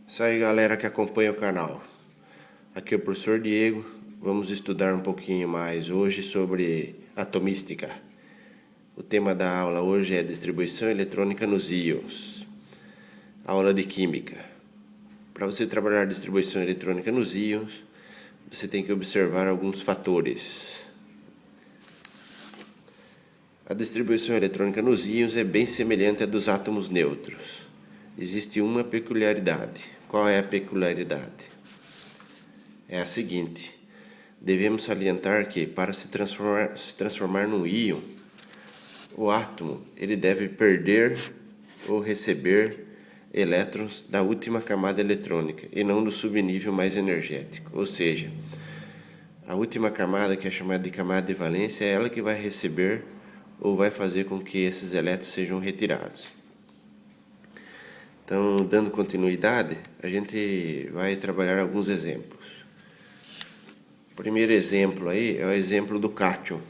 Isso aí, galera que acompanha o canal. Aqui é o professor Diego. Vamos estudar um pouquinho mais hoje sobre atomística. O tema da aula hoje é distribuição eletrônica nos íons. Aula de química. Para você trabalhar distribuição eletrônica nos íons, você tem que observar alguns fatores. A distribuição eletrônica nos íons é bem semelhante à dos átomos neutros. Existe uma peculiaridade. Qual é a peculiaridade? É a seguinte: devemos salientar que para se transformar num íon, o átomo ele deve perder ou receber elétrons da última camada eletrônica e não do subnível mais energético. Ou seja, a última camada, que é chamada de camada de valência, é ela que vai receber ou vai fazer com que esses elétrons sejam retirados. Então, dando continuidade, a gente vai trabalhar alguns exemplos. O primeiro exemplo aí é o exemplo do cátion,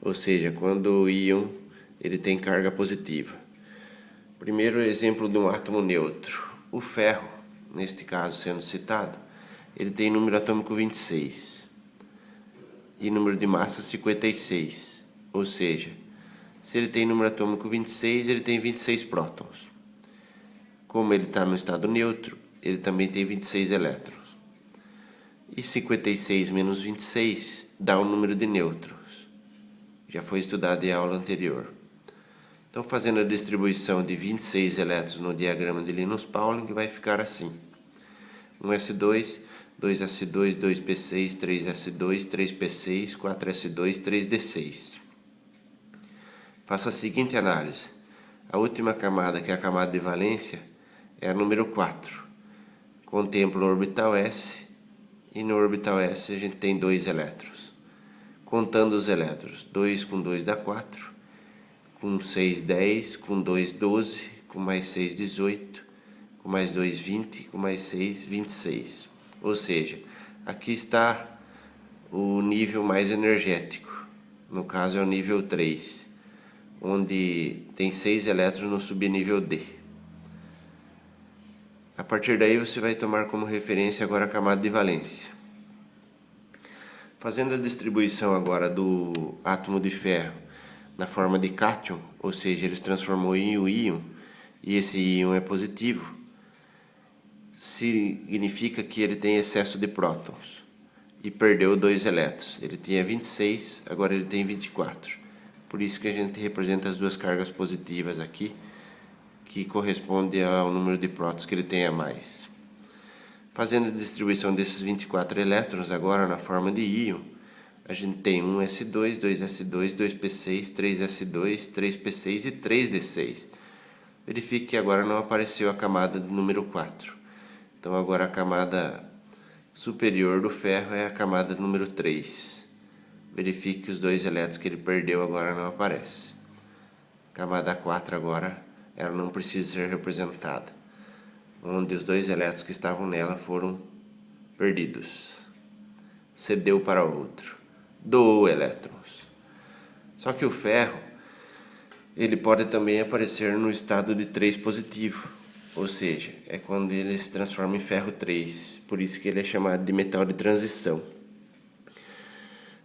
ou seja, quando o íon ele tem carga positiva. Primeiro exemplo de um átomo neutro. O ferro, neste caso sendo citado, ele tem número atômico 26 e número de massa 56, ou seja, se ele tem número atômico 26, ele tem 26 prótons. Como ele está no estado neutro, ele também tem 26 elétrons. E 56 menos 26 dá o número de nêutrons. Já foi estudado em aula anterior. Então, fazendo a distribuição de 26 elétrons no diagrama de Linus-Pauling, vai ficar assim: 1s2, 2s2, 2p6, 3s2, 3p6, 4s2, 3d6. Faça a seguinte análise. A última camada, que é a camada de valência, é a número 4. Contempla o orbital S e no orbital S a gente tem 2 elétrons. Contando os elétrons, 2 com 2 dá 4, com 6 10, com 2 12, com mais 6 18, com mais 2 20, com mais 6 26. Ou seja, aqui está o nível mais energético, no caso é o nível 3, onde tem 6 elétrons no subnível D. A partir daí você vai tomar como referência agora a camada de valência. Fazendo a distribuição agora do átomo de ferro na forma de cátion, ou seja, ele se transformou em um íon, e esse íon é positivo, significa que ele tem excesso de prótons e perdeu 2 elétrons. Ele tinha 26, agora ele tem 24. Por isso que a gente representa as duas cargas positivas aqui, que corresponde ao número de prótons que ele tem a mais. Fazendo a distribuição desses 24 elétrons agora na forma de íon, a gente tem 1s2, 2s2, 2p6, 3s2, 3p6 e 3d6. Verifique que agora não apareceu a camada de número 4. Então agora a camada superior do ferro é a camada número 3. Verifique que os 2 elétrons que ele perdeu agora não aparecem. Camada 4 agora ela não precisa ser representada, onde os 2 elétrons que estavam nela foram perdidos. Cedeu para outro, doou elétrons. Só que o ferro ele pode também aparecer no estado de 3 positivo, ou seja, é quando ele se transforma em ferro 3, por isso que ele é chamado de metal de transição.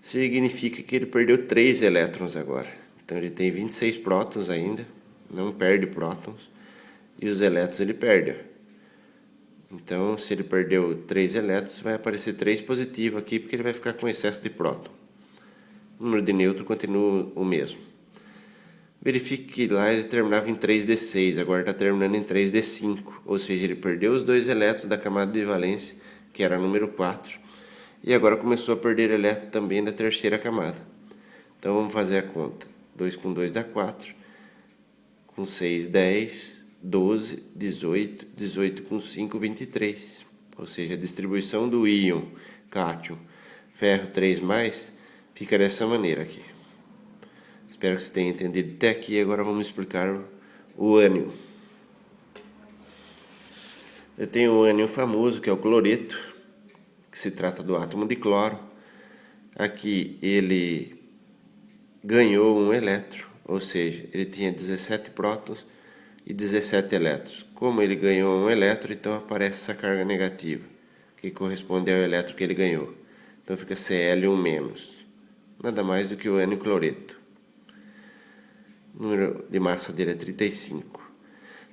Significa que ele perdeu 3 elétrons agora. Então ele tem 26 prótons ainda, não perde prótons, e os elétrons ele perde. Então, se ele perdeu 3 elétrons, vai aparecer 3 positivo aqui, porque ele vai ficar com excesso de próton. O número de nêutron continua o mesmo. Verifique que lá ele terminava em 3d6, agora está terminando em 3d5, ou seja, ele perdeu os 2 elétrons da camada de valência, que era a número 4, e agora começou a perder elétron também da terceira camada. Então vamos fazer a conta. 2 com 2 dá 4, com 6 10, 12, 18, 18 com 5 23. Ou seja, a distribuição do íon cátion ferro 3+, fica dessa maneira aqui. Espero que você tenha entendido até aqui. Agora vamos explicar o ânion. Eu tenho o ânion famoso, que é o cloreto, que se trata do átomo de cloro. Aqui ele ganhou um elétron, ou seja, ele tinha 17 prótons e 17 elétrons. Como ele ganhou 1 elétron, então aparece essa carga negativa, que corresponde ao elétron que ele ganhou. Então fica Cl1-, nada mais do que o N-cloreto. O número de massa dele é 35.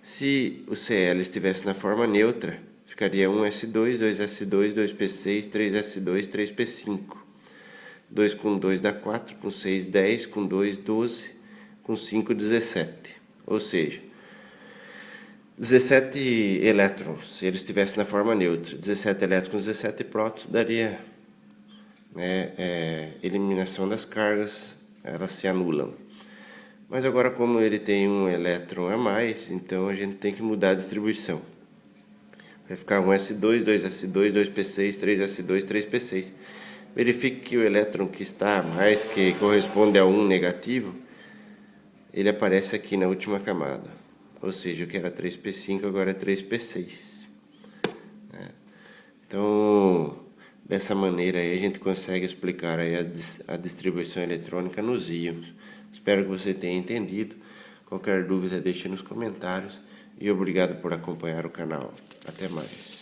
Se o Cl estivesse na forma neutra, ficaria 1s2, 2s2, 2p6, 3s2, 3p5. 2 com 2 dá 4, com 6, 10, com 2, 12, com 5, 17. Ou seja, 17 elétrons, se ele estivesse na forma neutra. 17 elétrons com 17 prótons daria eliminação das cargas, elas se anulam. Mas agora, como ele tem um elétron a mais, então a gente tem que mudar a distribuição. Vai ficar 1s2, 2s2, 2p6, 3s2, 3p6. Verifique que o elétron que está a mais, que corresponde a 1 negativo, ele aparece aqui na última camada. Ou seja, o que era 3p5 agora é 3p6. Então, dessa maneira aí a gente consegue explicar aí a distribuição eletrônica nos íons. Espero que você tenha entendido. Qualquer dúvida deixe nos comentários. E obrigado por acompanhar o canal. Até mais.